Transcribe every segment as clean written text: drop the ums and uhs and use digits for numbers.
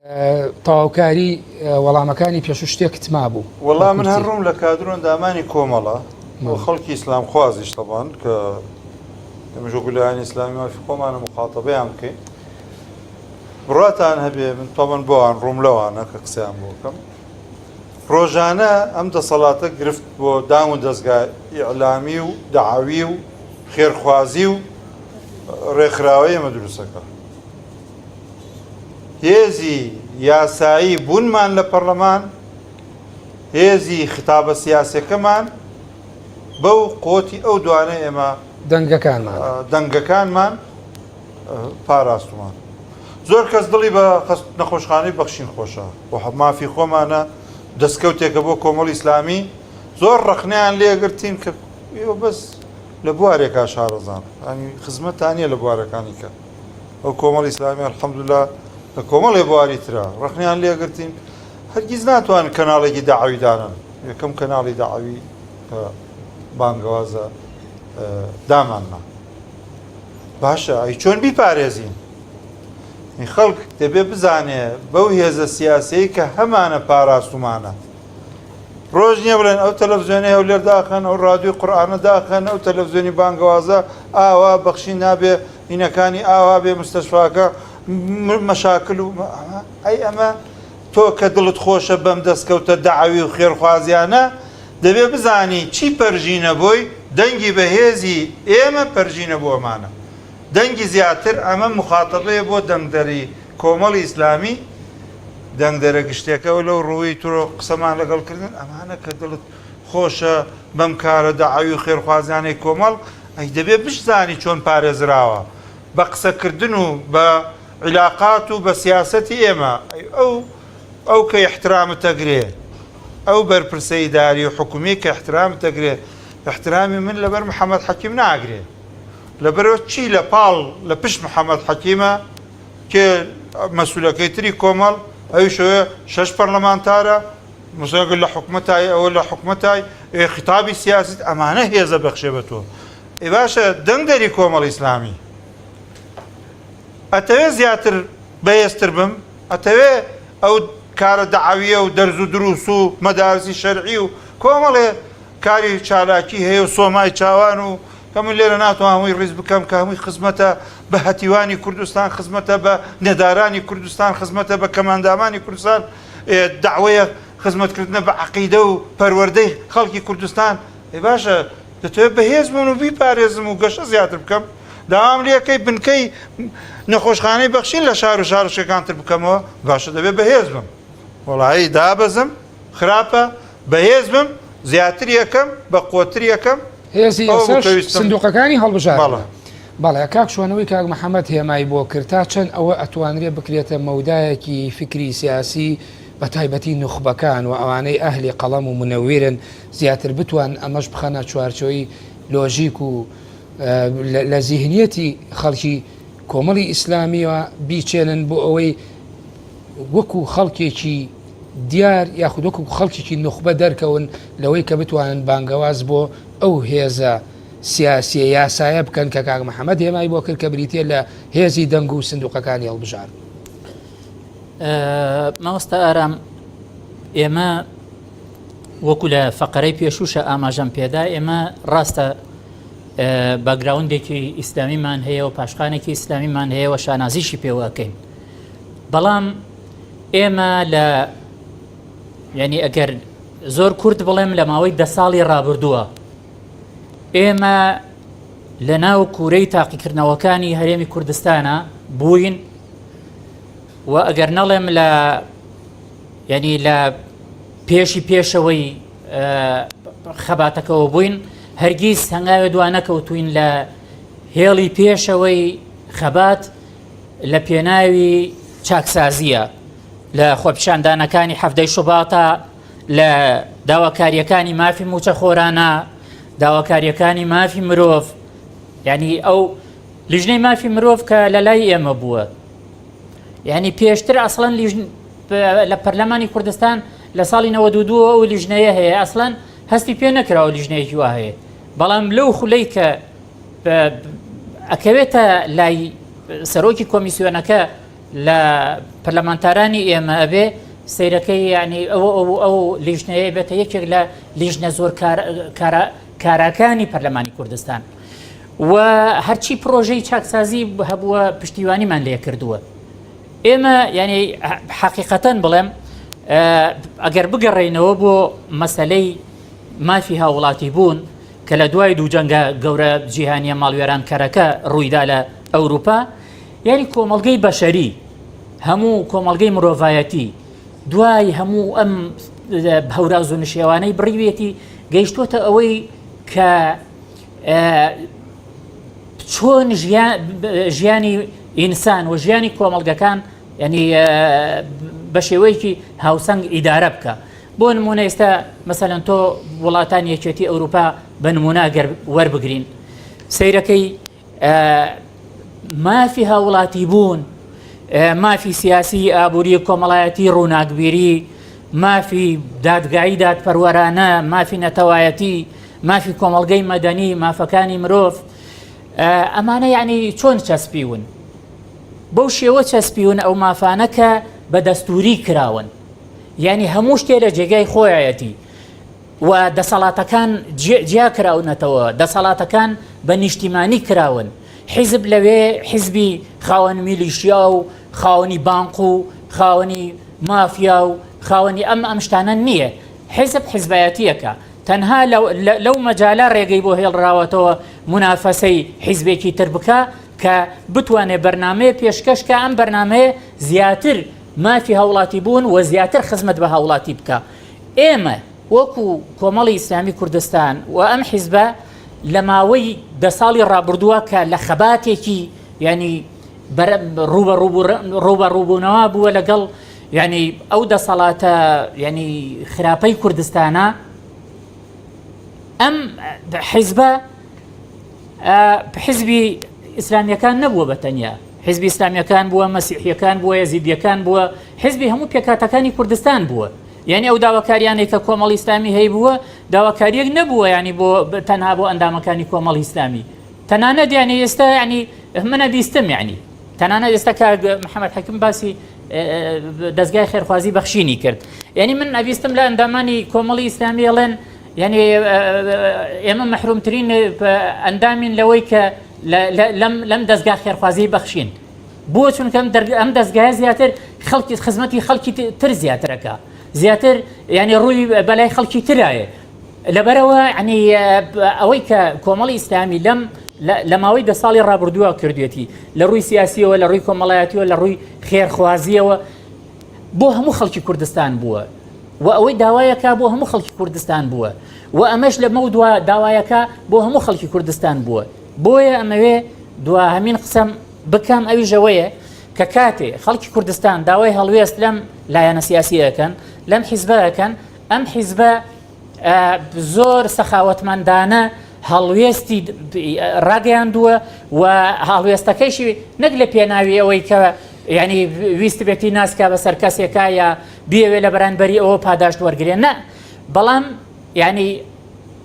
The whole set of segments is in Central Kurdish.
تەواوکاری وەڵامەکانی پێشوو شتێکت مابوو وەڵام من هەڕوم لە کادرۆن دامانی کۆمەڵە خەڵکی ئیسلام خوازیش تەبان کە ئێمەژۆگولایانی ئیسلامی مافی خۆمانە مخاتەبەیان بکەین بڕاتان هەبێ من تۆمن بۆوان ڕووم لەوانە کە قسەیان بۆ بکەم ڕۆژانە ئەم دەسەڵاتە گرفت بۆ دام و دەستگای ئیعلامی و دەعاوی و خێرخوازی و ڕێکخراوەی ئێمە دروستەکە هێزی یاسایی بوونمان لە پەرلەمان هێزی ختابە سیاسەکەمان بەو قۆتی ئەو دوانە ئێمە دەنگەکانمان پاراستومان زۆر کەس دڵی بە نەخۆشخانەی بەخشین خۆشە و مافی خۆمانە دەستکەوتێکە بۆ کۆمەڵی ئیسلامی زۆر ڕەخنیان لێگرتین کە بەس لە بوارێکا شارەزان خزمەتانیە لە بوارەکانی کە ئەو کۆمەڵی ئیسلامی الحەمدوللا لە کۆمەڵێ بواری ترە ڕەخنیان لێگرتین هەرگیز ناتوان کەناڵێکی داعوی دانن یەکەم کەناڵی داعوی بانگەوازە داماننا باشە ئەی چۆن بیپارێزین خەڵک دەبێ بزانێ بەو هێزە سیاسەیە کە هەمانە پاراستومانە ڕۆژ نییە بڵێن ئەو تەلەڤیزیۆنی هەولێر داخەن ئەو ڕادیۆی قورئانە داخەن ئەو تەلەڤیزیۆنی بانگەوازە ئاوا بەخشی نابێ هینەکانی ئاوا بێ مستەشفاکە مەشاکل و ئەی ئەمە تۆ کە دڵت خۆشە بەم دەستکەوتە داعاوی و خێرخوازیانە دەبێ بزانی چی پەرژینە بۆی دەنگی بەهێزی ئێمە پەرژینە بۆ ئەمانە دەنگی زیاتر ئەمە مخاتەبەیە بۆ دەنگدەری کۆمەڵی ئیسلامی دەنگدەرە گشتێکەوە لەو ڕووی تۆ قسەمان لەگەڵکردن ئەمانە کە دڵت خۆشە بەم کارە داعاوی و خێرخوازیانەی کۆمەڵ ئەی دەبێ بشزانی چۆن پارێزراوە بە قسەکردن و بە علاقات و بە سیاسەتی ئێمە ئەو کە احترامت ئەگرێ ئەو بەرپرسەی داری و حکومی کە احترامت ئەگرێ احترامی من لەبەر محەممەد حەکیم ناگرێ لەبەرەوە چی لە پاڵ لە پشت محەممەد حەکیمە کێ مەسوولەکەی تری کۆمەڵ ئەوی شوێ 6 پەرلەمانتارە مسەگەر لە حکومەتای ئەوە لە حکومەتای خیتابی سیاست ئەمانە هێزە بەخشێ بە تۆ ئێ باشە دەنگدەری کۆمەڵی ئیسلامی ئەتەوێ زیاتر بەهێزتر بم ئەتەوێ ئەو کارە دەعاویە و دەرز و دروست و مەدارسی شەرعی و کۆمەڵێ کاری چالاکی هەیە و سۆمای چاوان و کەمن لێرە ناتوان هەمووی ڕیز بکەم کە هەمووی خزمەتە بە هەتیوانی کوردستان خزمەتە بە نێدارانی کوردستان خزمەتە بە کەماندامانی کوردستان داوایە خزمەتکردنە بە عەقیدە و پەروەردەی خەڵکی کوردستان ئێ باشە دەتەوێت بەهێز بوون و بیپارێزم و گەشە زیاتر بکەم داوام لێەکەی بنکەی نەخۆشخانەی بەخشین لە شار و شارشەکانتر بکەمەوە باشە دەبێت بەهێز بم وەڵایی دابەزم خراپە بەهێز بم زیاتر یەکەم بە قوتر یەکەم هێزی سندوقەکانی هەڵبژار بەڵێ کاک شوێنەوەی کاک محەممەد هێمای بۆ کرتا چەند ئەوە ئەتوانرێت بکرێتە مەودایەکی فکری سیاسی بە تایبەتی نوخبەکان و ئەوانەی ئەهلی قەڵەم و منەویرن زیاتر بتوان ئەمەش بخەنە چوارچۆی لۆژیک و لە زیهنیەتی خەڵکی کۆمەڵی ئیسلامیەوە بیچێنن بۆ ئەوەی وەکو خەڵکێکی دیار یاخود وەکو خەڵکێکی نوخبە دەرکەون لەوەی کە بتوانن بانگەواز بۆ ئەو هێزە سیاسیە یاسایە بکەن کە کاک محەممەد هێمای بۆ کرد کە بریتێ لە هێزی دەنگ و سندوقەکانی هەڵبژار مامۆستا ئارام ئێمە وەکو لە فەقەرەی پێشوشە ئاماژەم پێدا ئێمە ڕاستە باگراوندێکی ئیسلامیمان هەیە و پاشقانێکی ئیسلامیمان هەیە و شانازیشی پێوەکەین بەڵام ئێمە لە یعنی ئەگەر زۆر کورت بڵێم لە ماوەی 10 ساڵی ڕابردووە ئێمە لە ناو کوورەی تاقیکردنەوەکانی هەرێمی کوردستانە بووین و ئەگەر نەڵێم لە یعنی لە پێشەوەی خەباتەکەەوە بووین هەرگیز هەنگاوێ دوانەکەوتوین لە هێڵی پێشەوەی خەبات لە پێناوی چاکسازیە لە خۆپیشاندانەکانی هەفتەی شوباتە لە داواکاریەکانی مافی موچە خۆرانە داواکاریەکانی مافی مرۆڤ یعنی ئەو لیژنەی مافی مرۆڤ کە لە لای ئێمە بووە یعنی پێشتر ئەسڵەن لە پەرلەمانی کوردستان لە ساڵی 92 ئەو لیژنەیە هەیە ئەسڵەن هەستی پێ نەکراوە لیژنەیەکی وا هەیە بەڵام لەو خولەی کە ئەکەوێتە لای سەرۆکی کۆمیسیۆنەکە لە پەرلەمانتارانی ئێمە ئەبێ سەیرەکەی ینی ئەو لیژنەیە بێتە یەکێک لە لیژنە زۆر کاراکانی پەرلەمانی کوردستان و هەرچی پرۆژەی چاکسازی هەبووە پشتیوانیمان لێ کردووە. ئێمە ینی حقیقەتەن بڵێم ئەگەر بگەڕێنەوە بۆ مەسەلەی مافی هاوڵاتی بوون کە لە دوای دوو جەنگە گەورە جیهانیە ماڵوێرانکەرەکە ڕوویدا لە ئەوروپا، یعنی کۆمەڵگەی بەشەری هەموو کۆمەڵگەی مرۆڤایەتی دوای هەموو ئەم هەوراز و نشێوانەی بڕیوێتی گەیشتوتە ئەوەی کە چۆن ژیانی ئینسان و ژیانی کۆمەڵگەکان ینی بە شێوەیەکی هاوسەنگ ئیدارە بکە. بۆ نمونە ئێستا مەسەلەن تۆ وڵاتانی یەکێتی ئەوروپا بە نمونە گەر وەربگرین سەیرەکەی مافی هاوڵاتی بوون، مافی سیاسی ئابووری کۆمەڵایەتی ڕووناکبیری، مافی دادگایی دادپەروەرانە، مافی نەتەوایەتی، مافی کۆمەڵگەی مەدەنی، مافەکانی مرۆڤ، ئەمانە یعنی چۆن چەسپیون بەو شێوە چەسپیون ئەو مافانە کە بە دەستوری کراون، یعنی هەموو شتێ لە جێگای خۆیەتی و دەسەڵاتەکان جیا کراونەتەوە، دەسەڵاتەکان بە نیشتیمانی کراون. حیزب لەوێ حیزبی خاوەن میلیشیا و خاوەنی بانق و خاوەنی مافیا و خاوەنی ئەم شتانە نییە. حیزب حیزبایەتیەکە، تەنها لەو مەجالە ڕێگەی بۆ هێڵراوەتەوە منافەسەی حیزبێکی تر بکە کە بتوانێت بەرنامەیە پێشکەشکە ئەم بەرنامەیە زیاتر مافی هاوڵاتی بوون و زیاتر خزمەت بە هاوڵاتی بکە. ئێمە وەکو کۆمەڵی ئیسلامی کوردستان و ئەم حیزبە لە ماوەی 10 ساڵی ڕابردووە کە لە خەباتێکی ینی ڕوبەڕووبوونەوە بووە لەگەڵ ینی ئەو دەسەڵاتە ینی خراپەی کوردستانە، ئەم حیزبە حیزبی ئیسلامیەکان نەبووە بەتەنیا، حیزبی ئیسلامیەکان بووە، مەسیحیەکان بووە، یەزیدیەکان بووە، حیزبی هەموو پێکاتەکانی کوردستان بووە. یعنی ئەو داواکاریانێک کە کۆمەڵی ئیسلامی هەیە بووە داواکاریەک نەبووە ینی بۆ تەنها بۆ ئەندامەکانی کۆمەڵی ئیسلامی. تەنانەت ینی ئێستا ینی منە بیستم ینی تەنانەت ئێستا کە محەممەد حەکیم باسی دەستگای خێرخوازی بەخشینی کرد. یعنی من ئەویستم لە ئەندامانی کۆمەڵی ئیسلامی ئەڵێن ینی ئێمە مەحرومترین ئەندامین لەوەی کە لەم دەستگا خێرخوازی بەخشین. بۆ چونکە ئەم دەستگایە زیاتر خەڵکی خزمەتی خەڵکی تر زیاترەکە، زیاتر ینی ڕووی بەلای خەڵکی ترایە. لەبەرەوە ینی ئەوەی کە کۆمەڵی ئیسلامی لە ماوەی 10 ساڵی ڕابردووە کردوێتی لە ڕووی سیاسیەوە، لە ڕووی کۆمەڵایەتیەوە، لە ڕووی خێرخوازیەوە بۆ هەموو خەڵکی کوردستان بووە و ئەوەی داوایەکە بۆ هەموو خەڵکی کوردستان بووە و ئەمەش لە مەو دوا داوایەکە بۆ هەموو خەڵکی کوردستان بووە. بۆیە ئەمەوێ دوا هەمین قسەم بکەم ئەویژەوەیە کە کاتێ خەڵکی کوردستان داوای هەڵوێست لەم لایەنە سیاسیەکەن، لەم حیزبەکەن، ئەم حیزبە زۆر سەخاوەتمەندانە هەڵوێستی ڕاگەیاندووە و هەڵوێستەکەیشی نەک لە پێناوی ئەوەی کە ینی ویست بێتی ناسکا بەسەر کەسێکە یا بیاوێ لە بەرانبەری ئەوە پاداشت وەرگێن، نە، بەڵام ینی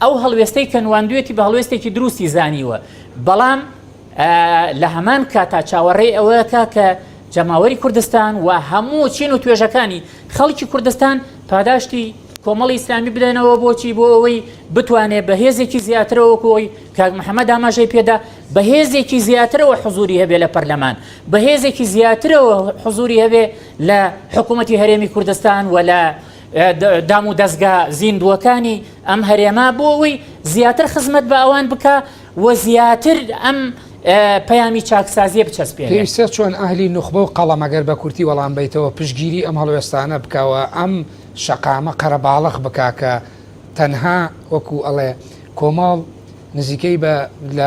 ئەو هەڵوێستەی کە نواندوێتی بە هەڵوێستێکی دروستی زانیوە، بەڵام لە هەمان کاتا چاوەڕێی ئەوەکە کە جەماوەری کوردستان و هەموو چین و توێژەکانی خەڵکی کوردستان پاداشتی کۆمەڵی ئیسلامی بدەنەوە. بۆچی؟ بۆ ئەوەی بتوانێت بەهێزێکی زیاترەوە کۆی کاک محەممەد ئاماژەی پێدا بەهێزێکی زیاترەوە حزوری هەبێ لە پەرلەمان، بەهێزێکی زیاترەوە حزوری هەبێ لە حکوومەتی هەرێمی کوردستان و لە دام و دەستگا زیندوەکانی ئەم هەرێما، بۆ ئەوەی زیاتر خزمەت بە ئەوان بکە و زیاتر ئەم پەیامی چاکسازیە بچەسپێنێت. پێویستە چۆن ئەهلی نوخبە و قەڵەم ئەگەر بە کورتی وەڵام بیتەوە پشگیری ئەم هەڵوێستانە بکەوە، ئەم شەقامە قەرەباڵغ بکا کە تەنها وەکو ئەڵێ کۆمەڵ نزیکەی بە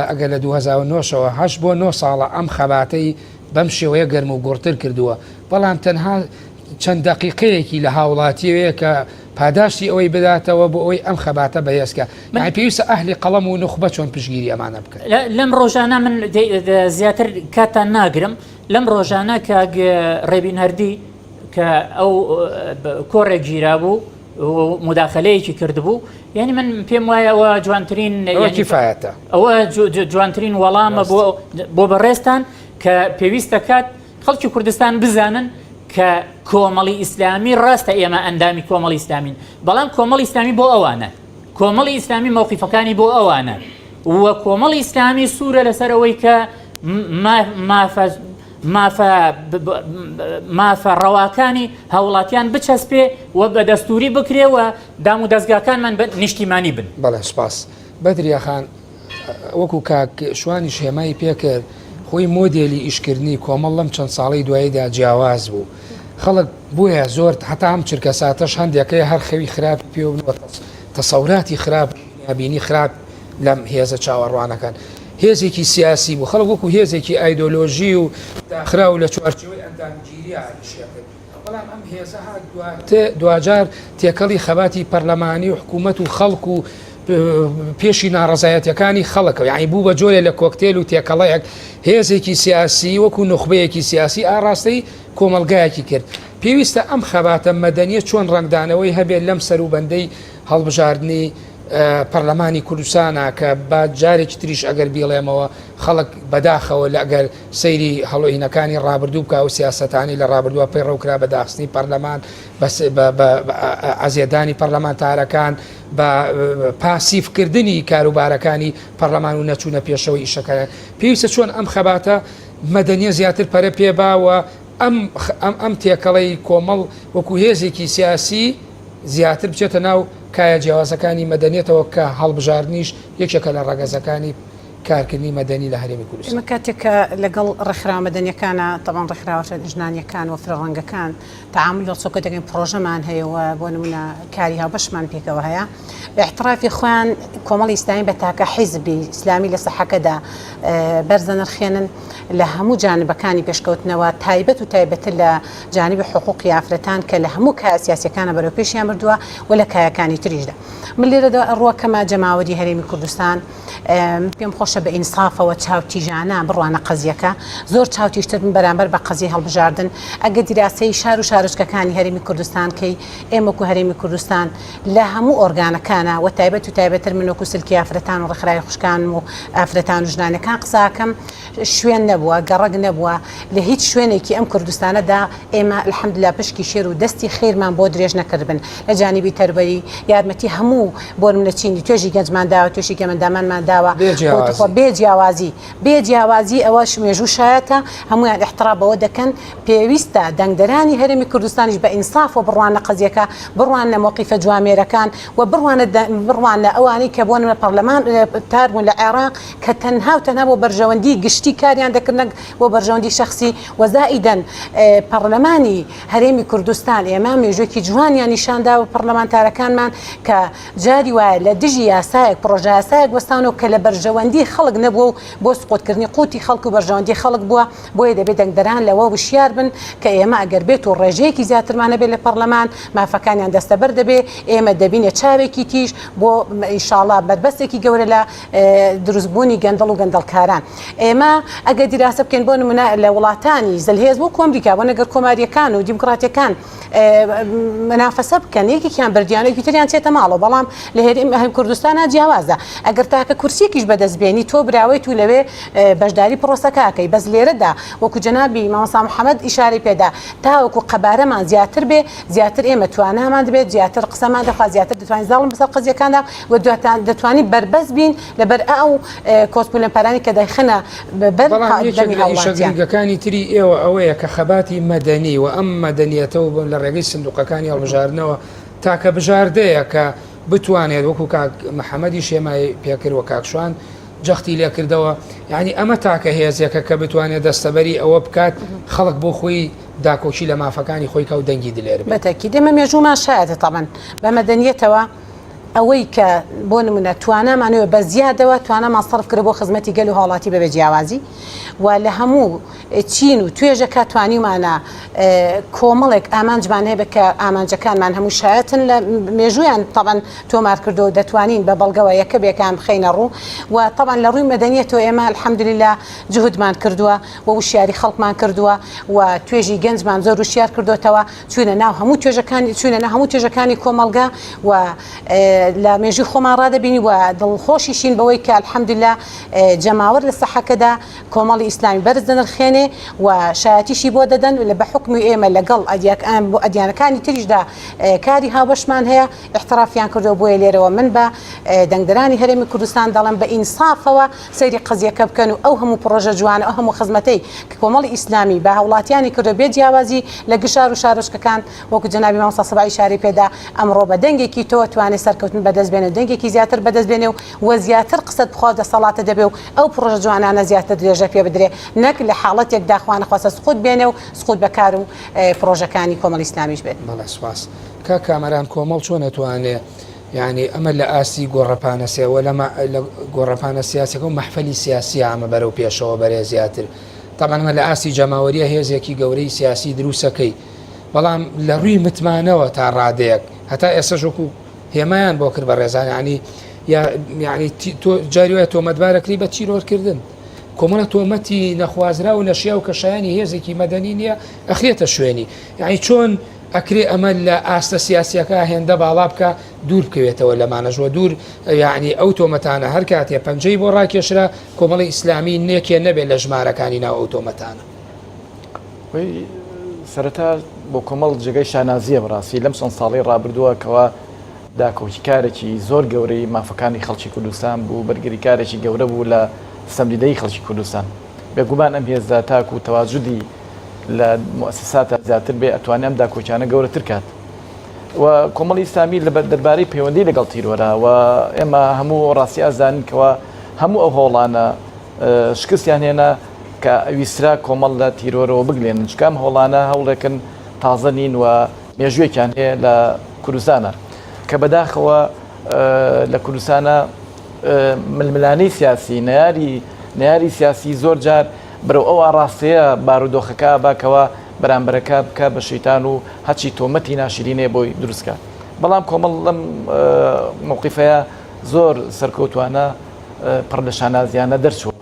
ئەگەر لە 2009ەوە 8 بۆ 9 ساڵە ئەم خەباتەی بەم شێوەیە گەرم و گۆڕتر کردووە، بەڵام تەنها چەند دقیقەیەکی لە هاوڵاتیەوەیە کە پاداشتی ئەوەی بداتەوە بۆ ئەوەی ئەم خەباتە بەهێزکە. پێویستە ئەهلی قەڵەم و نوخبە چۆن پشگیری ئەمانە بکەن. لەم ڕۆژانە من زیاتر کاتان ناگرم، لەم ڕۆژانە کە ڕێبین هەردی کە ئەو کۆڕێک گیرا بوو مداخلەیەکی کردبوو، یعنی من پێم وایە ئەوە جوانترین ئەوە جوانترین وەڵامە بۆ بەڕێستان کە پێویستە کات خەڵکی کوردستان بزانن کە کۆمەڵی ئیسلامی ڕاستە ئێمە ئەندامی کۆمەڵی ئیسلامین بەڵام کۆمەڵی ئیسلامی بۆ ئەوانە کۆمەڵی ئیسلامی مەوقیفەکانی بۆ ئەوانە وە کۆمەڵی ئیسلامی سوورە لەسەرەوەی کە مافە ڕەواکانی هاوڵاتیان بچەسپێ و بە دەستوری بکرێەوە دام و دەستگاکانمان نیشتیمانی بن. بەڵێ سپاس بەدریاخان وەکو کاک شوانیش هێمای پێکرد خۆی مۆدێلی ئیشکردنی کۆمەڵ لەم چەند ساڵی دواییدا جیاواز بوو خەڵک بووە زۆر هەتا ئەم چرکە ساتەش هەندێکەکەی هەر خەوی خراپ پێ تەسەوراتی خراپ بینی خراپ لەم هێزە چاوەڕوانەکان هێزێکی سیاسی بوو خەڵک وەکو هێزێکی ئایدۆلۆژی و داخرا و لە چوارچەوەی ئەندامگیری عریشەکرد بەڵام ئەم هێزە دوجار تێکەڵی خەباتی پەرلەمانی و حکوومەت و خەڵک و پێشی ناڕزایەتەکانی خەڵکەوە یعنی بوو بە جۆرێ لە کۆکتێل و تێکەڵەیەک هێزێکی سیاسی وەکو نخبەیەکی سیاسی ئاڕاستەی کۆمەلگایەکی کرد پێویستە ئەم خەباتە مەدەنیە چۆن ڕنگدانەوەی هەبێت لەم سەر و بەندەی هەڵبژاردننی پەرلەمانی کوردستانە کە با جارێکی تریش ئەگەر بیڵێمەوە خەڵک بەداخەوە لە ئەگەر سەیری هەڵۆینەکانی ڕابردوو بکە و سیاسەتانی لە ڕابردووە پێی ڕەوکرا بە داخستنی پەرلەمان ئازیێدانی پەرلەمانتارەکان بە پاسیفکردنی کاروبارەکانی پەرلەمان و نەچوونە پێشەوەی ئیشەکان پێویستە چۆن ئەم خەباتە مەدەنیە زیاتر پەرە پێباوە ئەم تێکەڵەی کۆمەڵ وەکو هێزێکی سیاسی زیاتر بچێتە ناو کایە جیاوازەکانی مەدەنیێتەوە کە هەڵبژاردنیش یەکێکە لە ڕەگەزەکانی کارکردنی مەدەنی لە هەرێمی کوردستان. ئێمە کاتێککە لەگەڵ ڕێکخراوە مەدەنیەکانە تەبان ڕێکخراوە ژنانیەکان و فرەڕەنگەکان تعامل لە چۆکە دەگەین پرۆژەمان هەیەەوە بۆ نمونە کاری هاوبەشمان پێکەوە هەیە بە احترافی خۆیان کۆمەڵی ئیسلامی بە تاکە حیزبی ئیسلامی لە سەحەکەدا بەرزە نرخێنن لە هەموو جانبەکانی پێشکەوتنەوە تایبەت و تایبەتر لە جانبی حقوقی ئافرەتان کە لە هەموو کای سیاسیەکانە بەرەو پێشیان بردووە و لە کایەکانی تریشدا من لێرەدا ڕووەکەمە جەماوەری هەرێمی کوردستان پێم خۆشە بە ئینسافەوە چاوتیژانە بڕوانە قەزیەکە زۆر چاوتیشتر من بەرامبەر بە قەزی هەڵبژاردن ئەگە دیراسی شار و شارچکەکانی هەرێمی کوردستان کەی ئێمەکو هەرێمی کوردستان لە هەموو ئۆرگانەکانە و تایبەت و تایبەتر منۆکو سلکی ئافرەتان و ڕێکخراوی خوشکان و ئافرەتان و ژنانەکان قساکەم شوێن نەبووە گەڕەک نەبووە لە هیچ شوێنێکی ئەم کوردستانەدا ئێمە الحەمدلله پشکی شێر و دەستی خێرمان بۆ درێژ نەکردبن لە جانیبی تەروبەری یارمەتی هەموو بۆ من لە چینی توێژی گەنجمان داوە توێشی گەمەندامانمان داوە بێجیاوازی ئەوە شمێژوو شایەتە هەمویان احترام بەوە دەکەن پێویستە دەنگدەرانی هەرێمی کوردستانیش بە ئینساف و بڕوانە قەزیەکە بڕوانە مۆقیفە جوامێرەکان و بڕوانە ئەوانەی کە بۆن لە پەرلەمان تاربوون لە عێراق کە تەنها و تەنها بۆ بەرژەوەندی گشتی کاریان دەکردن بۆ بەرژەوەندی شخصی وەزائیدەن پەرلەمانی هەرێمی کوردستان ئێمە مێژوێکی جوانیان نیشاندا و پەرلەمانتارەکانمان کە جاری وایە لە دژی یاسایەک پرۆژە یاسایەک وەستانەوە کە لە بەرژەوەندی خەڵک نەبووە و بۆ سقوتکردنی قوتی خەڵک و بەرژەوەندی خەڵک بووە بۆیە دەبێت دەنگدەران لەوە وشیار بن کە ئێمە ئەگەر بێت و ڕێژەیەکی زیاترمانە بێت لە پەرلەمان مافەکانیان دەستەبەر دەبێ ئێمە دەبینێ چاوێکی تیژ بۆ ئینشاءالله بەربەستێکی گەورە لە دروستبوونی گەندەڵ و گەندەڵکاران ئێمە ئەگەر دیراسە بکەین بۆ نمونە لە وڵاتانی زەلهێز بۆ کۆمریکا بۆ نەگەر کۆماریەکان و دیموکراتیەکان منافەسە بکەن یەکێکیان بردیانێکی تریان چێتە ماڵەوە بەڵام لە هەرێمی کوردستانە جیاوازە ئەگەر تاکە کورسێکیش بەدەستبێنی تۆ براوەیت و لەوێ بەشداری پرۆسەکەکەی بەس لێرەدا وەکو جەنابی مامۆستا محەممەد ئیشارەی پێدا تاوەکو قەبارەمان زیاتر بێ زیاتر ئێمە توانامان دەبێت زیاتر قسەمان دەخوات زیاتر دەتوانین زاڵم بەسەر قەزیەکاندا و دەتوانین بەربەست بین لەبەر ئەو کۆسپۆلەمپەرانی کە دەیخنە بەرگەکانی تری ئێوە ئەوەیە کە خەباتی مەدەنی و ئەم مەدەنیەتەوە لە ڕێگەی سندوقەکانی هەڵبژاردنەوە تاکە بژاردەیە کە بتوانێت وەکو کاک محەممەدی شێمای پێکردوە کاکشوان جەختی لێکردەوە یعنی ئەمە تاکە هێزێکە کە بتوانێت دەستەبەری ئەوە بکات خەڵک بۆ خۆی داکۆچی لە مافەکانی خۆی کە و دەنگی دلێر بەتەکی دێمە مێژومان شایەتە تەبەن بە مەدەنیەتەوە ئەوەی کە بۆ نمونە توانامانەوە بە زیادەوە توانەمان سەرف کرد بۆ خزمەتی گەل و هاوڵاتی بەبێ جیاوازی و لە هەموو چین و توێژەکە توانیمانە کۆمەڵێک ئامانجمان هەیە بکە ئامانجەکانمان هەموو شایەتن لە مێژویان تەبەن تۆمار کردو دەتوانین بە بەڵگەوە یەکە بێکان بخەینە ڕوو و تەبەن لە ڕووی مەدەنیەتەوە ئێمە الحەمدوللیلا جهودمان کردووە و وشیاری خەڵکمان کردووە و توێژی گەنجمان زۆر وشیار کردوتەوە چوونە ناو هەموو توێژەکانی کۆمەڵگا و لە مێژوی خۆمان ڕادەبینی و دڵخۆشیشین بەوەی کە الحەمدوللا جەماوەر لە سەحەکەدا کۆمەڵی ئیسلامی بەرز دەنرخێنێ و شایەتیشی بۆ دەدەن لە بە حکمی ئێمە لەگەڵ بۆ ئەدیانەکانی تریشدا کاری هاوبەشمان هەیە احترافیان کردو بۆیە لێرەوە من بە دەنگدەرانی هەرێمی کوردستان دەڵێن بە ئینسافەوە سەیری قەزیەکە بکەن و ئەو هەموو پرۆژە جوانە ئەو هەموو خزمەتەی کە کۆمەڵی ئیسلامی بە هاوڵاتیانی کردو بێ جیاوازی لە گشار و شارۆچکەکان وەکو جەنابی مامۆستا سەباعی شاری پێدا ئەمڕۆ بە دەنگێکی تۆ توانێت سەرکەوتن بەدەست بێنێ و دەنگێکی زیاتر بەدەست بێنێ و زیاتر قسەت بخوا دەسەڵاتە دەبێ و ئەو پرۆژە جوانانە زیاتر درێژە پێ بدرێ نەک لە حاڵەتێکدا خوانە خواستە سقوط بێنێ و سقوط بەکار و پرۆژەکانی کۆمەڵی ئیسلامیش بێت. بەڵێ سوپاس. کامەران کۆمەڵ چۆن نەتوانێت یعنی ئەمە لە ئاسی گۆڕەپانە سێوە لە گۆڕەپانە سیاسەکە و مەحفەلی سیاسی ئەمە بەرەو پێشەوە بەرێ زیاتر تامان ئەمە لە ئاسی جەماوەریە هێزێکی گەورەی سیاسی دروستەکەی بەڵام لە ڕووی متمانەوە تا ڕادەیەک هەتا ئێستا ژۆکو هێمایان بۆ کرد بە ڕێزان ینی جاری وایە تۆمەتبارەکری بە چیرۆرکردن کۆمەڵە تۆمەتی نەخوازرا و نەشیا و کەشایانی هێزێکی مەدەنی نییە ئەخرێتە شوێنی یعنی چۆن ئەکرێ ئەمە لە ئاستە سیاسیەکە هێندە باڵا بکە دوور بکەوێتەوە لە مانەژوە دوور یعنی ئەو تۆمەتانە هەر کاتێ پەنجەی بۆ ڕاکێشرا کۆمەڵی ئیسلامی نێکێ نەبێت لە ژمارەکانی ناو ئەو تۆمەتانە. سەرەتا بۆ کۆمەڵ جگەی شانازیە بڕاستی لەم چەند ساڵی ڕابردووە کەوا داکۆچیکارێکی زۆر گەورەی مافەکانی خەڵکی کوردستان بوو بەرگریکارێکی گەورە بوو لە سەمریدەی خەڵکی کوردستان بێگومان ئەم هێزدا تاکو و تەواجودی لە مؤسساتە زیاتر بێ ئەتوانێ ئەم داکۆچانە گەورەتر کات و کۆمەڵی ئیسلامی لە دەربارەی پەیوەندی لەگەڵ تیرۆرە و ئێمە هەموو ڕاستی ئازانینکەوە هەموو ئەو هۆڵانە شکستیان هێنا کە ئەویسترا کۆمەڵ لە تیرۆرەوە بگلێنن چکام هۆڵانە هەوڵێکن تازە نین و مێژوێکیان هەیە لە کوردستانە کە بەداخەوە لە کوردستانە ململانەی سیاسی نەیاری سیاسی زۆر جار بەرەو ئەوە ڕاستەیە بارودۆخەکە باکەوە بەرامبەرەکە بکە بە شەیتان و هەچی تۆمەتی ناشرینێ بۆی دروستکە بەڵام کۆمەڵ لەم مووقیفەیە زۆر سەرکەوتوانە پڕ لە شانازیانە دەرچوە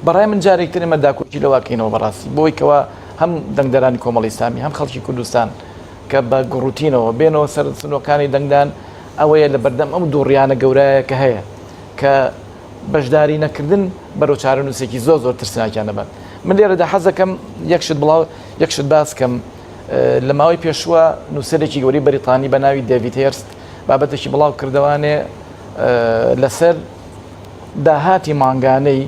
بەڕای من جارێکتر ئێمە داکۆچی لەواکەینەوە بەڕاستی بۆی کەوە هەم دەنگدەرانی کۆمەڵی ئیسلامی هەم خەڵکی کوردستان کە بە گوڕوتینەوە بێنەوە سەر سنوەکانی دەنگدان ئەوەیە لە بەردەم ئەم دووڕیانە گەورەیە کە هەیە کە بەشداری نەکردن بەرەو چارەنووسێکی زۆر ترسناکیان دەبات من لێرەدا حەز دەکەم یەکشت باس کەم لە ماوەی پێشووە نووسەرێکی گەوری بەریتانی بە ناوی دەڤید هێرست بابەتێکی بڵاو کردوانێ لەسەر داهاتی مانگانەی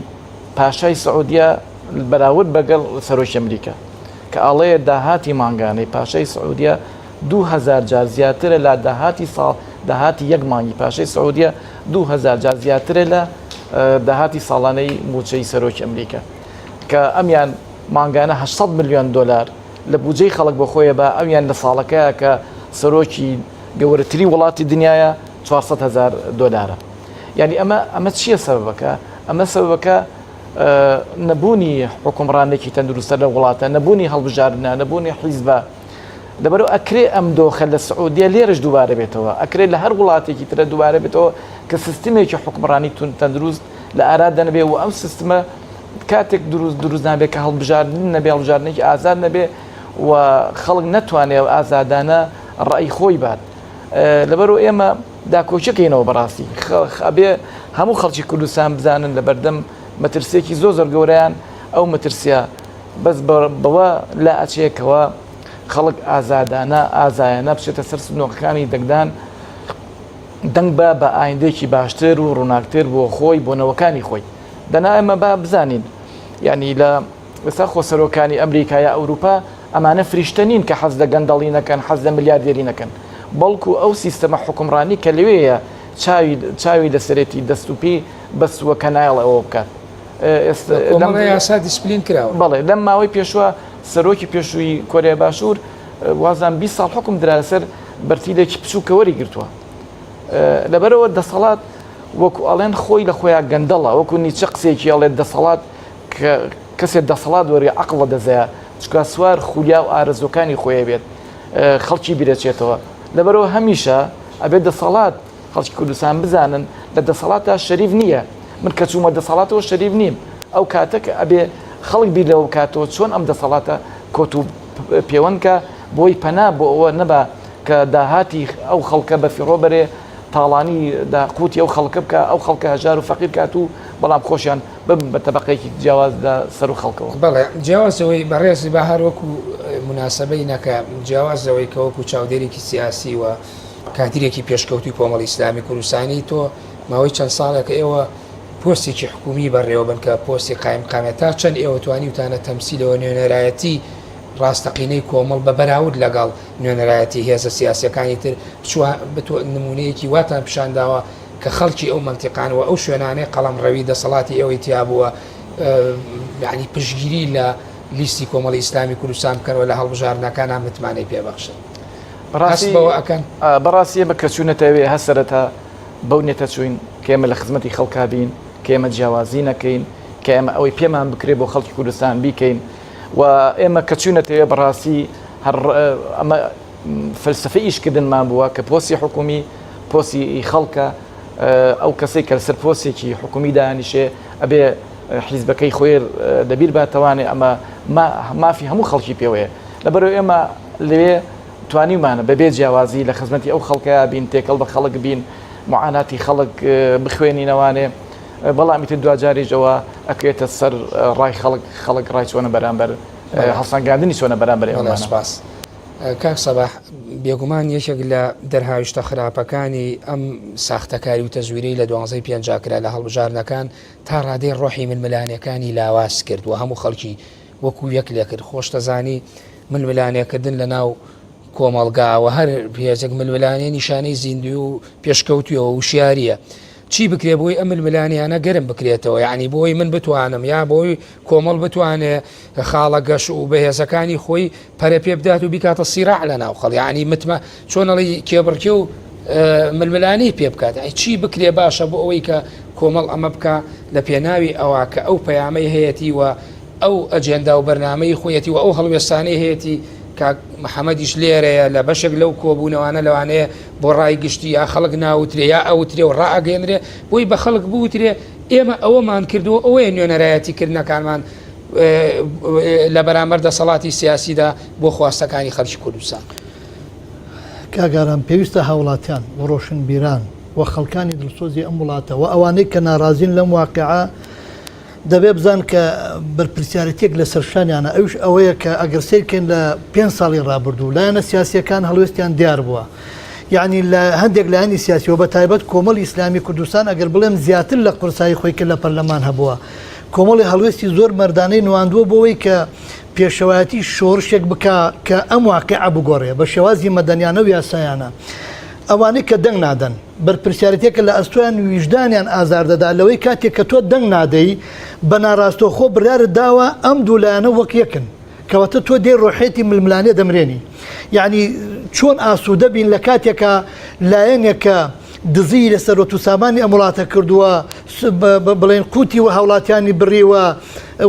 پاشای سعودیە بەراورد بەگەڵ سەرۆکی ئەمریکا کە ئاڵەیە داهاتی مانگانەی پاشای سعودیە 2000 جار زیاترە لە داهاتی یەک مانگی پاشای سعودیە 2000 جار زیاترە لە داهاتی ساڵانەی موچەی سەرۆکی ئەمریکا کە ئەمیان مانگانە 800 ملیۆن دلار لە بودجەی خەڵک بە خۆیە بە ئەویان لە ساڵەکەیە کە سەرۆکی گەورەتری وڵاتی دنیاە 400,000 دلارە یعنی ئەمە چییە سەبەکە ئەمە سەبەکە نەبوونی حکومڕانێکی تەندروستە لە وڵاتە نەبوونی هەڵبژاردنە نەبوونی حیزبە لەبەرەوە ئەکرێ ئەم دۆخە لە سعودیە لێرەش دووبارە بێتەوە ئەکرێت لە هەر وڵاتێکی ترە دووبارە بێتەوە کە سیستمێکی حکومڕانی تەندروست لە ئارادا نەبێ و ئەم سیستمە کاتێک دروست نابێت کە هەڵبژاردن نەبێ هەڵبژاردنێکی ئازاد نەبێ و خەڵک نەتوانێت ئازادانە ڕای خۆی بات لەبەرەوە ئێمە داکۆچەکەینەوە بەڕاستی ئەبێ هەموو خەڵکی کوردستان بزانن لە بەردەم مەترسێکی زۆر گەورەیان ئەو مەترسیە بەس بەوە لا ئەچێکەوە خەڵک ئازادانە ئازایانە بچێتە سەر سنووقەکانی دەنگدان دەنگ بە ئایندێکی باشتر و ڕووناکتر بۆ خۆی بۆ نەوەکانی خۆی دەنا ئێمە با بزانین یعنی لە ئێستا خۆسەرۆکانی ئەمریکا یا ئەوروپا ئەمانە فریشتە نین کە حەز لە گەندەڵی نەکەن حەز لە ملیاردێری نەکەن بەڵکو ئەو سیستەمە حکومڕانی کە لەوەیە چاوی لەسەرێتی دەستوپی بەسووە کە نایڵ ئەوە بکات یاسا دیسپلین کراوە بەڵێ لەم ماوەی پێشوە سەرۆکی پێشووی کۆریای باشوور وازان 20 ساڵ حکم درا لەسەر بەرتیلێکی بچووکە وەری گرتووە لەبەرەوە دەسەڵات وەکو ئەڵێن خۆی لە خۆیان گەندەڵە وەکو نیچە قسێکی ئەڵێت دەسەڵات کە کەسێک دەسەڵات وەری عەقڵە دەزەیە چکە سوار خولیا و ئارەزوەکانی خۆیە بێت خەڵکی بیرەچێتەوە لەبەرەوە هەمیشە ئەبێت دەسەڵات خەڵکی کوردستان بزانن لە دەسەڵاتە شەریف نییە من کە چوومە دەسەڵاتەوە شەریف نیم ئەو کاتەکە ئەبێ خەڵک بیر لەوە کاتەوە چۆن ئەم دەسەڵاتە کۆت و پەیوەندکە بۆی پەنا بۆ ئەوە نەبا کە داهاتی ئەو خەڵکە بە فیڕۆ بەرێ تاڵانی قوتی ئەو خەڵکە بکە ئەو خەڵکە هەژار و فەقیر کات و بەڵام خۆشیان بم بە تەبەقەیەکی جیاوازدا سەر و خەڵکەوە. بەڵێ جیاوازەوەی بەڕێزی بە هەر وەکو مناسبەی نەکە جیاوازەوەی کە وەکو چاودێرێکی سیاسی و کاتیرێکی پێشکەوتی کۆمەڵی ئیسلامی کوردستانی تۆ ماوەی چەند ساڵێکە ئێوە پۆستێکی حکومی بەڕێوە بن کە پۆستی قایم قامێت تا چەند ئێوە توانی وتانە تەمسیلەوە نوێنەرایەتی ڕاستەقینەی کۆمەڵ بە بەراورد لەگەڵ نوێنەرایەتی هێزە سیاسەکانی تر نمونەیەکی واتان پیشانداوە کە خەڵکی ئەو منتیقانەوە ئەو شوێنانەی قەڵەم ڕەوی دەسەڵاتی ئێوەی تیابووە یعنی پشگیری لە لیستی کۆمەڵی ئیسلامی کوردستان بکەنەوە لە هەڵبژاردنەکانان متمانەی پێبەخشن. بەڕاستی ئێمە کە چوونەتەوێ هەسەرەتا بەو نێتە چوین کە ئێمە لە خزمەتی خەڵکا بین کە ئێمە جیاوازی نەکەین کە ئێمە ئەوەی پێمان بکرێ بۆ خەڵکی کوردستان بیکەین و ئێمە کە چوونەتەوێ بەڕاستی ئەمە فەلسفەی ئیشکردنمان بووە کە پۆستی حکومی پۆستی خەڵکە ئەو کەسێک کە لەسەر پۆستێکی حکومی دانیشێ ئەبێ حیزبەکەی خۆی دەبیر باتەوانێ ئەمە مافی هەموو خەڵکی پێوەیە لەبەرەوە ئێمە لەوێ توانیمانە بەبێ جیاوازی لە خزمەتی ئەو خەڵکە بین تێکەڵ بە خەڵک بین معاناتی خەڵک بخوێنینەوانێ بەڵامی تر دوجاریشەوە ئەکرێتە سەر ڕای خەڵک ڕای چۆنە بەرامبەر هەڵسانگاندنی چۆنە بەرامبەر ئێوە سپاس. کاک سەباح بێگومان یەکێک لە دەرهاویشتە خراپەکانی ئەم ساختەکاری و تەزویرەی لە 12 پێنجاکرا لە هەڵبژاردنەکان تا ڕادەی ڕۆحی ململانیەکانی لاواز کرد و هەموو خەڵکی وەکو یەک لێ کرد. خۆشتەزانی ململانیەکردن لە ناو کۆمەڵگاوە هەر هێزێک ململانێ نیشانەی زیندوی و پێشکەوتیەوە وشیاریە. چی بکرێ بۆی ئەم ململانیانە گەرم بکرێتەوە یعنی بۆی من بتوانم یا بۆی کۆمەڵ بتوانێ خاڵە گەش و بەهێزەکانی خۆی پەرە پێ بدات و بیکاتە سیراع لە ناو خەڵ یعنی متمە چۆنەڵی کێبڕکێ و ململانەی پێ بکات چی بکرێ باشە بۆ ئەوەی کە کۆمەڵ ئەمە بکە لە پێناوی ئەوە کە ئەو پەیامەی هەیەی و ئەو ئەجێندا و بەرنامەی خۆیەتی و ئەو هەڵوێستانەی هەیەی کاک محەممەدیش لێرەیە لە بەشێک لەو کۆبوونەوانە لەوانەیە بۆ ڕای گشتی یا خەڵک ناوترێ یا ئەوترێ و ڕائگەێنرێ بۆی بە خەڵک بوترێ ئێمە ئەوەمان کردووە ئەوەیە نوێنەرایەتیکردنەکانمان لە بەرامبەر دەسەڵاتی سیاسیدا بۆ خواستەکانی خەڵکی کوردستان. کاگاران پێویستە هاوڵاتیان و ڕۆشنبیران و خەڵکانی دڵسۆزی ئەم وڵاتە و ئەوانەی کە ناڕازین لەم واقعە دەبێ بزان کە بەرپرسیارەتێک لە سەرشانیانە ئەوش ئەوەیە کە ئەگەر سیرکەین لە 5 ساڵی ڕابردوو لایەنە سیاسیەکان هەڵوێستیان دیار بووە یعنی لە هەندێک لایەنی سیاسیەوە بە تایبەت کۆمەڵی ئیسلامی کوردستان ئەگەر بڵێم زیاتر لە قورسایی خۆی کرد لە پەرلەمان هەبووە کۆمەڵی هەڵوێستی زۆر مەردانەی نواندووە بۆەوەی کە پێشەوایەتی شۆڕشێک بکە کە ئەم واقعە بگۆڕێ بە شێوازی مەدەنیانە و یاسایانە ئەوانەی کە دەنگ نادەن بەرپرسیارەتێکە لە ئەستۆیان ویژدانیان ئازار دەدا لەوەی کاتێک کە تۆ دەنگ نادەی بە ناڕاستۆخۆ بڕیارت داوە ئەم دوو لایەنە وەک یەکن کەواتە تۆ دێ ڕۆحێتی ململانێ دەمرێنی یعنی چۆن ئاسوودە بین لە کاتێکە لایەنێکە دزی لەسەر و سامانی ئەم وڵاتە کردووە بڵێن قوتی و هاوڵاتیانی بڕیوە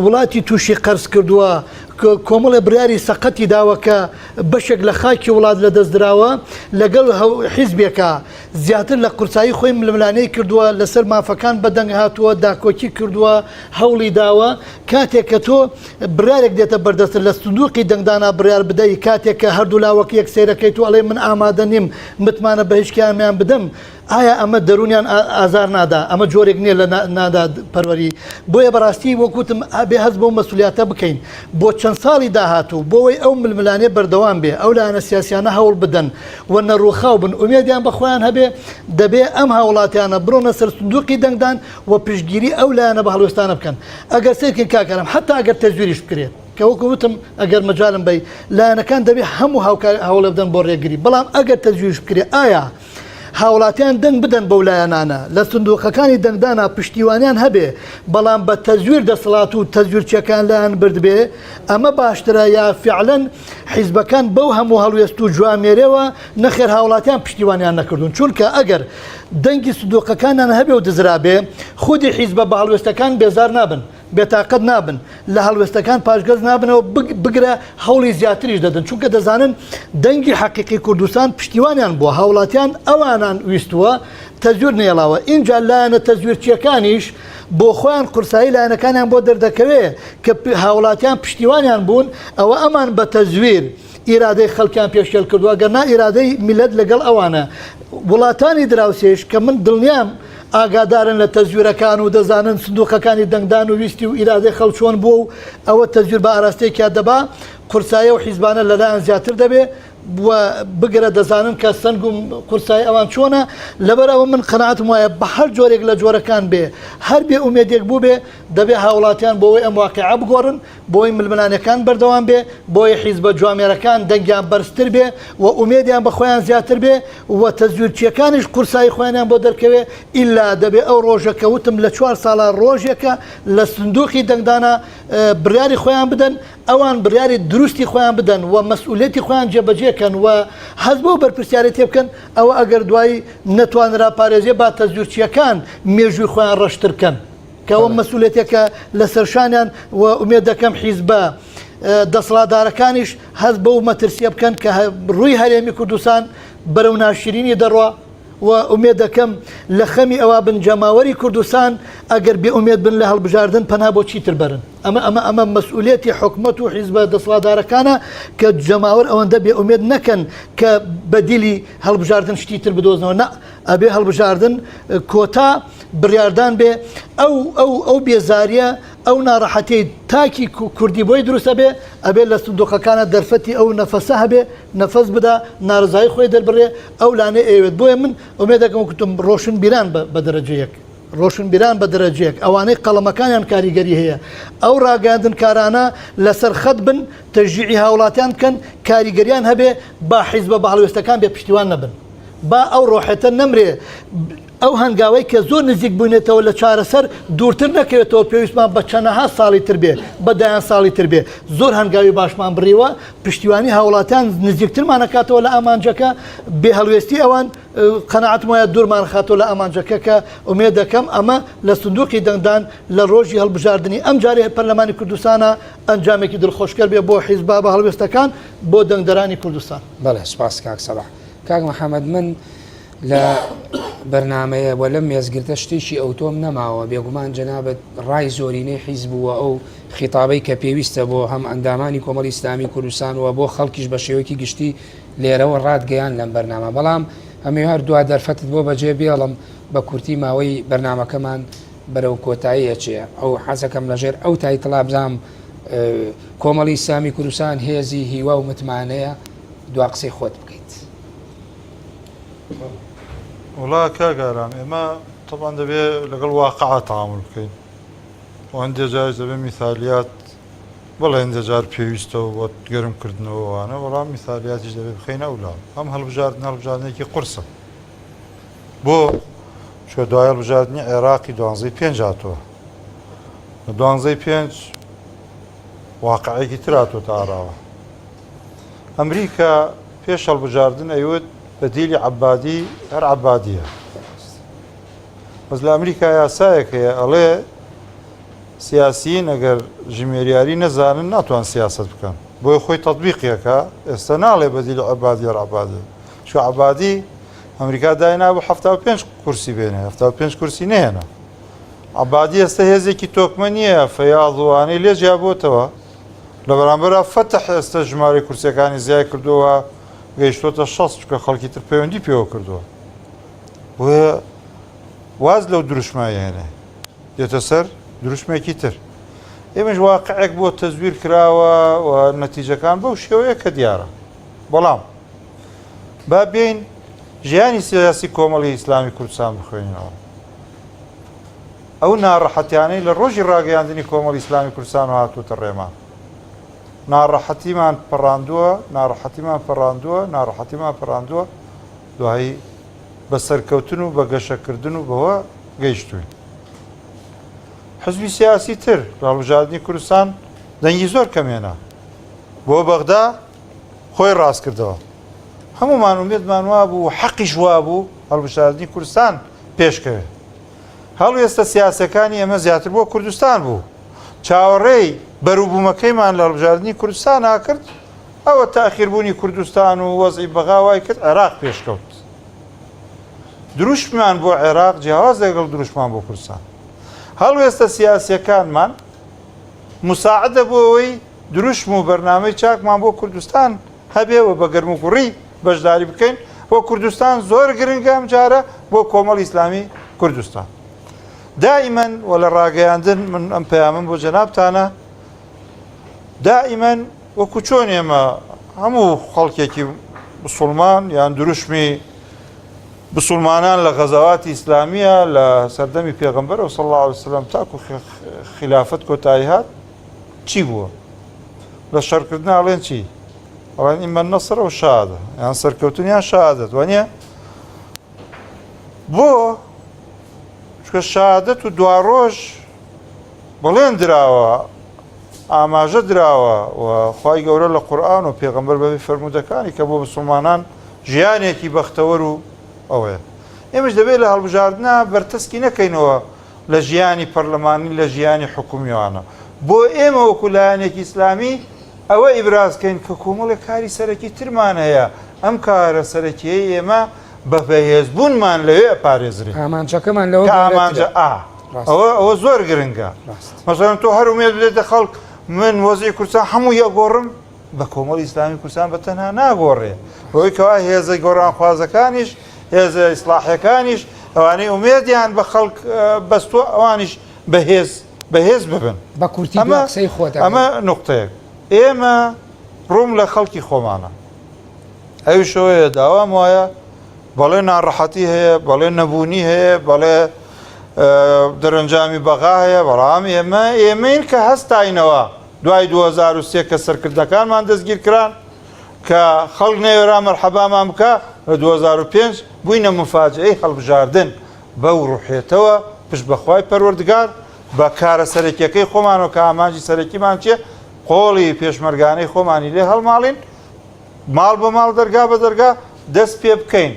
وڵاتی تووشی قەرز کردووە کۆمەڵە بریاری سەقەتی داوە کە بەشێک لە خاکی وڵات لە دەستدراوە لەگەڵ حیزبێکە زیاتر لە قورسایی خۆی ململانەی کردووە لەسەر مافەکان بەدەنگ هاتووە داکۆکی کردووە هەوڵی داوە کاتێک کە تۆ برارێک دێتە بەردەستە لە سندوقی دەنگدانا بڕیار بدەی کاتێک کە هەردوو لاوەک یەک سیرەکەی تو ئەڵێ من ئامادە نیم متمانە بە هیچکیامیان بدەم ئایا ئەمە دەرونیان ئازار نادا ئەمە جۆرێک نییە لە نادا پەروەری بۆیە بەڕاستی وەکوتم بێ هەست بۆ مەسوولیاتە بکەین بۆ چەند ساڵی داهاتوو بۆەوەی ئەو ململانێ بەردەوام بێ ئەو لایەنە سیاسیانە هەوڵ بدەن و نەڕووخاو بن ئومێدیان بەخۆیان هەبێ دەبێ ئەم هاوڵاتیانە بڕۆنە سەر سندوقی دەنگدان و پشتگیری ئەو لایەنە بە هەڵوێستانە بکەن ئەگەر سێرکن کاکەرم حتا ئەگەر تەزویریش بکرێت کە وەکوتم ئەگەر مەجالم بی لایەنەکان دەبێ هەموو هەوڵە بدەن بۆ ڕێگری بەڵام ئەگەر تەزویریش بکرێت ئایا هاوڵاتیان دەنگ بدەن بەو لایەنانە لە سندوقەکانی دەنگدانا پشتیوانیان هەبێ بەڵام بە تەزویر دەسەڵات و تەزویرچەکان لایەن بردبێ ئەمە باشترە یا فعلەن حیزبەکان بەو هەموو هەڵوێست و جوامێرەوە نەخێر هاوڵاتیان پشتیوانیان نەکردون چونکە ئەگەر دەنگی سندوقەکانیان هەبێ و دزرابێ خودی حیزبە بە هەڵوێستەکان بێزار نابن بێتاقەت نابن لە هەڵوێستەکان پاشگەز نابنەوە بگرە هەوڵی زیاتریش دەدەن چونکە دەزانن دەنگی حەقیقی کوردستان پشتیوانیان بووە هاوڵاتیان ئەوانان ویستووە تەزویر نێڵاوە اینجا لایەنە تەزویرچیەکانیش بۆ خۆیان قورسایی لایەنەکانیان بۆ دەردەکەوێ کە هاوڵاتیان پشتیوانیان بوون ئەوە ئەمان بە تەزویر ئیرادەی خەڵکیان پێشێل کردووە گەرنا ئیرادەی میلەت لەگەڵ ئەوانە وڵاتانی دراوسێش کە من دڵنیام ئاگادارن لە تەزویرەکان و دەزانن سندوقەکانی دەنگدان و ویستی و ئیرادەی خەڵچۆن بووە و ئەوە تەزویر بە ئاراستەیەکیا دەبا قورسایە و حیزبانە لەلایەن زیاتر دەبێ بگرە دەزانن کە سنگ و قورسایی ئەوان چۆنە لەبەرەوە من قەناعەتم وایە بە هەر جۆرێک لە جۆرەکان بێ هەر بێ ئومێدێک بوو بێ دەبێ هاوڵاتیان بۆەوەی ئەم واقعە بگۆڕن بۆی ململانەکان بەردەوام بێ بۆی حیزبە جوامێرەکان دەنگیان بەرزتر بێ و ئومێدیان بە خۆیان زیاتر بێ و تەزویرچیەکانیش قورسایی خۆیانیان بۆ دەرکەوێ ئیلا دەبێ ئەو ڕۆژە کەوتم لە 4 ساڵە ڕۆژێکە لە سندوقی دەنگدانە بڕیاری خۆیان بدەن ئەوان بڕیاری دروستی خۆیان بدەن و مەسئولێتی خۆیان جێبەجێکەن و هەز بۆ بەرپرسیارەتی بکەن ئەوە ئەگەر دوایی نەتوانرا پارێزیە با تەزویرچیەکان مێژووی خۆیان ڕەشترکەن کەەوە مەسئولێتێکە لە سەرشانیان و ئومێد دەکەم حیزبە دەسەڵاتدارەکانیش هەز بە و مەترسیە بکەن کە ڕووی هەرێمی کوردستان بەرەو ناشرینی دەڕوا و ئومێد دەکەم لە خەمی ئەوە بن جەماوەری کوردستان ئەگەر بێ ئومێد بن لە هەڵبژاردن پەنا بۆ چیتر بەرن ئەمە مەسئولێتی حکومەت و حیزبە دەسەڵاتدارەکانە کە جەماوەر ئەوەندە بێ ئومێد نەکەن کە بەدیلی هەڵبژاردن شتی تر بدۆزنەوە نە ئەبێ هەڵبژاردن کۆتا بڕاردان بێ ئەو بێزاریە ئەو ناڕەحەتی تاکی کوردی بۆی دروستە بێ ئەبێ لە سندوقەکانە دەرفەتی ئەو نەفەسە هەبێ نەفەس بدا نارزایی خۆی دەربڕێ ئەو لانێ ئەوێت بۆیە من ئومێد دەکەم وتم ڕۆشن بیران بە دەرەجەیەک ڕۆشن بیران بە دەرەجەیەک ئەوانەی قەڵەمەکانیان کاریگەری هەیە ئەو ڕاگەاندن کارانە لەسەر خەت بن تەژیعی هاوڵاتیان بکەن کاریگەریان هەبێ با حیزبە بە هەڵوێستەکان بێ پشتیوان نەبن با ئەو ڕۆحێتە نەمرێ ئەو هەنگاوی کە زۆر نزیک بوونێتەوە لە چارەسەر دوورتر نەکەوێتەوە پێویستمان بە چەندەها ساڵی تر بێ بەدایان ساڵی تر بێ زۆر هەنگاوی باشمان بڕیوە پشتیوانی هاوڵاتیان نزیکترمان نکاتەوە لە ئامانجەکە بێ هەڵوێستی ئەوان قەناعەتم وایە دوورمان خاتەوە لە ئامانجەکە کە ئومێد دەکەم ئەمە لە سندوقی دەنگدان لە ڕۆژی هەڵبژاردننی ئەم جارێ پەرلەمانی کوردستانە ئەنجامێکی دڵخۆشکەر بێ بۆ حیزبا بە هەڵوێستەکان بۆ دەنگدەرانی کوردستان. بەڵێ سپاس کاک سەباح. کاک محەممەد من لە بەرنمەیە وە لەم مێزگرتە شتێکی ئەوتۆم نەماوە بێگومان جەنابەت ڕای زۆرینەی حیز بووە ئەو خیتابەی کە پێویستە بۆ هەم ئەندامانی کۆمەڵی ئیسلامی کوردستان و بۆ خەڵکیش بە شێوەیەکی گشتی لێرەوە ڕادگەیان لەم بەرنامە بەڵام ئەمێ هەر دوا دەرفەتت بۆ بەجێ بێڵم بە کورتی ماوەی بەرنمەکەمان بەرەو کۆتاییە چێ ئەو حەزەکەم لەژێر ئەو تایتڵا بزانم کۆمەڵی ئیسلامی کوردستان هێزی هیوا و متمانەیە دوا قسەی خۆت بکەیت. وڵا کاگاران ئێمە طبعا دەبێت لەگەڵ واقعە تەعامل بکەین و هەندێ جار دەبێت میثالیات بەڵێ هەندێ جار پێویستەوە بۆ گەرمکردنەوەوانە بەڵام میثالیاتیش دەبێت بخەینە ئەولا ئەم هەڵبژاردنێکی قورسە بۆ چۆ دوای هەڵبژاردننی عێراقی 12 هاتووە لە 12 واقعەیەکی تراتۆ تا ئاراوە ئەمریکا پێش هەڵبژاردن ئەیوت بەدیلی عەبادی هەر عەبادیە بەس لە ئەمریکا یاسایەکەیە ئەڵێ سیاسیین ئەگەر ژمێریاری نەزانن ناتوان سیاست بکەن بۆی خۆی تەطبیقیەکە ئێستا ناڵێ بەدیلی عەبادی هەر عەبادی چۆ عەبادی ئەمریکا داینا بۆ 75 کورسی بێنێ 75 کورسی نهێنا عەبادی ئێستا هێزێکی تۆکمە نییە فەیاضوانەی لێ جیابۆتەوە لە بەرامبەرە فەتح ئێستا ژمارەی کورسەکانی زیای کردووە گەیشتۆتە 6 چکە خەڵکی تر پەیوەندی پێوە کردووە بۆیە واز لەو دروشمایە هێنێ دێتە سەر دروشمێکی تر ئێمەش واقعێک بۆ تەزویر کراوە و نەتیجەکان بەو شێوەیە کە دیارە بەڵام با بێین ژیانی سیاسی کۆمەڵی ئیسلامی کوردستان بخوێنینەوە ئەو ناڕەحەتیانەی لە ڕۆژی ڕاگەیاندنی کۆمەڵی ئیسلامی کوردستان و هاتووتە ڕێمان ناڕەحەتیمان پەڕاندووە دوایی بە سەرکەوتن و بە گەشەکردن و بەوە گەیشتوین حزبی سیاسی تر لە هەڵبژاردننی کوردستان دەنگی زۆر کەمێنە بۆ بەغدا خۆی ڕاست کردەوە هەمومان ئومێدمان وا بوو حەقیش وا بوو هەڵبژاردننی کوردستان پێشکەوێت هەڵوێستە سیاسەکانی ئێمە زیاتر بۆ کوردستان بوو چاوەڕێی بەرووبوومەکەیمان لە هەڵبژاردننی کوردستان ناکرد ئەوە تاخیربوونی کوردستان و وەزعی بەغاوای کرد عێراق پێشکەوت دروشمان بۆ عێراق جیاواز لەگەڵ دروشمان بۆ کوردستان هەڵوێستە سیاسیەکانمان مساعدە بۆ ئەوەی دروشم و بەرنامەی چاکمان بۆ کوردستان هەبێ و بە گەرم و کوڕی بەشداری بکەین بۆ کوردستان زۆر گرنگە ئەم جارە بۆ کۆمەڵ ئیسلامی کوردستان دائیمەن و لە ڕاگەیاندن من ئەم پەیامم بۆ جەنابتانە دائیمەن وەکو چۆن ئێمە هەموو خەڵکێکی مسلمان یان دروشمی بسلمانان لە غەزەواتی ئیسلامیە لە سەردەمی پێغەمبەرەوە صلی الله علیه وسلم تاکو خلافەت کۆتایی هات چی بووە لە شەڕکردن ئاڵێن چی ئەڵێن ئیمە نەسر و شادە یان سەرکەوتنیان شادەت وانە بۆ چکە شادەت و دوا ڕۆژ بەڵێن دراوە ئاماژە دراوە و خوای گەورە لە قورئان و پێغەمبەر بەبێ فەرموودەکانی کە بۆ مسلمانان ژیانێکی بەختەوەر و ئەوەیە ئێمەش دەبێت لە هەڵبژاردنە بەرتەسکی نەکەینەوە لە ژیانی پەرلەمانی لە ژیانی حکومیوانە بۆ ئێمە وەکو لایەنێکی ئیسلامی ئەوە ئیبرازکەین کە کۆمەڵێک کاری سەرەکی ترمان هەیە ئەم کارە سەرەکیەی ئێمە بە بەهێزبوونمان لەوێ ئەپارێزرێت ئامانجەکەمان لەوە ئامانجە ئەوە زۆر گرنگە مەسەڵەن تۆ هەر ومێد بدێتە خەڵک من وەزیری کوردستان هەموو یەگۆڕم بە کۆمەڵی ئیسلامی کوردستان بە تەنها ناگۆڕێ بۆی کەوا هێزە گۆڕانخوازەکانیش هێزە ئیسلاحیەکانیش ئەوانەی ئومێدیان بە خەڵک بەستووە ئەوانیش بەهێز ببن بە کورتی قسەی خۆت ئەمە نقطەیەک ئێمە ڕووم لە خەڵکی خۆمانە ئەویشەوەیە داوام وایە بەڵێ ناڕەحەتی هەیە بەڵێ نەبوونی هەیە بەڵێ دەرەنجامی بەغا هەیە بەڵام ئێمەین کە هەستاینەوە دوای 2023 کە سەرکردەکانمان دەستگیر کران کە خەڵک نەوێرا مەرحەبامان بکە لە 2005 بووینە مفاجئەی هەڵبژاردن بەو ڕوحێتەوە پشت بەخوای پەروەردگار بە کارە سەرەکیەکەی خۆمانەوە کە ئامانجی سەرەکیمان چیە قۆڵی پێشمەرگانەی خۆمانی لێ هەڵماڵین ماڵ بە ماڵ دەرگا بە دەرگا دەست پێ بکەین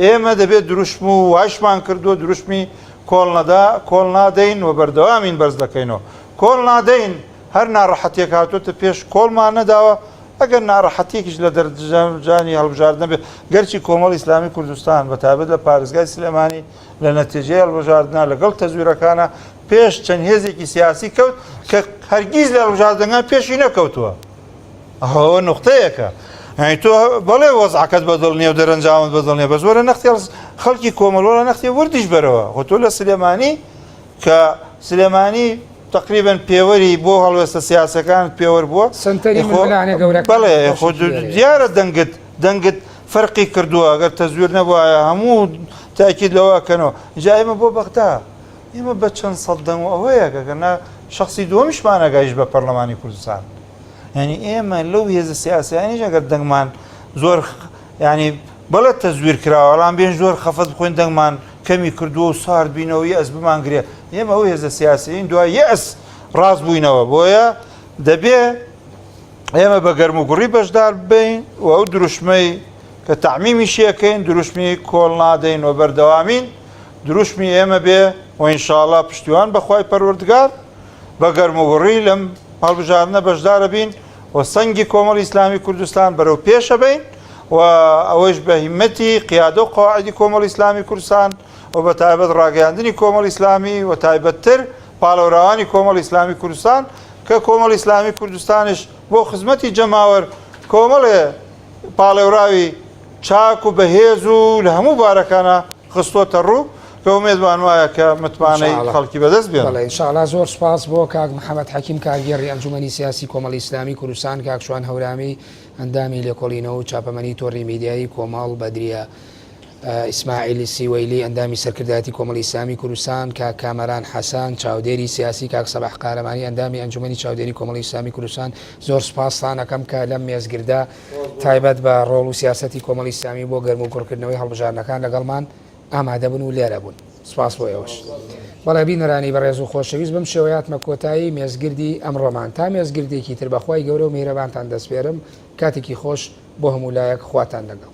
ئێمە دەبێت دروشم و واشمان کردووە دروشمی کۆڵ نادەین و بەردەوامین بەرز دەکەینەوە کۆڵ نادەین هەر ناڕەحەتێک هاتوۆتە پێش کۆڵمان نەداوە ئەگەر ناڕەحەتێکیش لە دەرجانی هەڵبژاردنە بێت گەرچی کۆمەڵ ئیسلامی کوردستان بەتابەت لە پارێزگای سلێمانی لە نەتیجەی هەڵبژاردنە لەگەڵ تەزویرەکانە پێش چەند هێزێکی سیاسی کەوت کە هەرگیز لە هەڵبژاردنەکان پێشی نەکەوتووە ئەوە نقطەیەکە تۆ بەڵێ وەزعەکەت بەدڵ نییە و دەرەنجامت بەدڵ نیە بە زۆرە نەختی خەڵکی کۆمەڵۆرە نەختی وردیش بەرەوە خۆ تۆ لە سلێمانی کە سلێمانی تقریبا پێوەری بۆ هەڵوێستە سیاسەکانت پێوە بووە بەڵێ خۆ دیارە دەنگت فەرقی کردووە ئەگەر تەزویر نەبووە هەموو تاکید لەوەکەنەوە جا ئێمە بۆ بەغدا ئێمە بە چەند سەد دەنگ ئەوەیە کەگەنا شخصی دووەمیشمان ئەگایش بە پەرلەمانی کوردستان ینی ئێمە لەو هێزە سیاسیانیش ئەگەر دەنگمان زۆر ینی بەڵێت تەزویر کراوە بەڵام بێن زۆر خەفەت بخۆین دەنگمان کەمی کردووە و سارد بینەوە یەس بمانگرێ ئێمە ئەو هێزە سیاسیین دوای یەس ڕاست بووینەوە بۆیە دەبێ ئێمە بە گەرم و گوڕی بەشدار بین و ئەو دروشمەی کە تەعمیمی شیەکەین دروشمی کۆڵ نادەین و بەردەوامین دروشمی ئێمە بێ و ئینشاءڵڵا پشتیوان بەخوای پەروەردگار بە گەرم و گوڕی لەم هەڵبژاردنە بەشدارە بین و سەنگی کۆمەڵی ئیسلامی کوردستان بەرەو پێشە بین و ئەوەش بە هیمەتی قیادە و قواعدی کۆمەڵی ئیسلامی کوردستان و بە تایبەت ڕاگەیاندنی کۆمەڵی ئیسلامی و تایبەتتر پاڵەوراوانی کۆمەڵی ئیسلامی کوردستان کە کۆمەڵی ئیسلامی کوردستانش بۆ خزمەتی جەماوەر کۆمەڵێ پاڵێوراوی چاک و بەهێز و لە هەموو بارەکانە خستۆتە ڕوو کە ئومێدمان وایە کە متمانەی خەڵکی بەدەست بێن. ئینشاءڵڵا زۆر سپاس بۆ کاک محەممەد حەکیم کارگێڕی ئەنجومەنی سیاسی کۆمەڵی ئیسلامی کوردستان کاکشوان هەورامی ئەندامی لێکۆڵینەوە و چاپەمەنی تۆڕی میدیایی کۆمەڵ بەدریە ئیسماعیلی سیوەیلی ئەندامی سەرکردایەتی کۆمەڵی ئیسلامی کوردستان کاک کامەران حەسان چاودێری سیاسی کاک سەباح قارەمانی ئەندامی ئەنجومەنی چاودێری کۆمەڵی ئیسلامی کوردستان زۆر سپاستان ئەەکەم کە لەم مێزگردا تایبەت بە ڕۆڵ و سیاسەتی کۆمەڵی ئیسلامی بۆ گەرم و کوڕکردنەوەی هەڵبژاردنەکان لەگەڵمان ئامادە بوون و لێرە بوون. سپاس بۆ ئێوەش. بەڵێ بینەرانی بەڕێز و خۆشەویست بم شێوەیاتمە کۆتایی مێزگردی ئەمڕۆمان تا مێزگردێکی تر بەخوای گەورە و میهرەبانتان دەسپێرم کاتێکی خۆش بۆ هەموو لایەک خواتان لەگەڵ.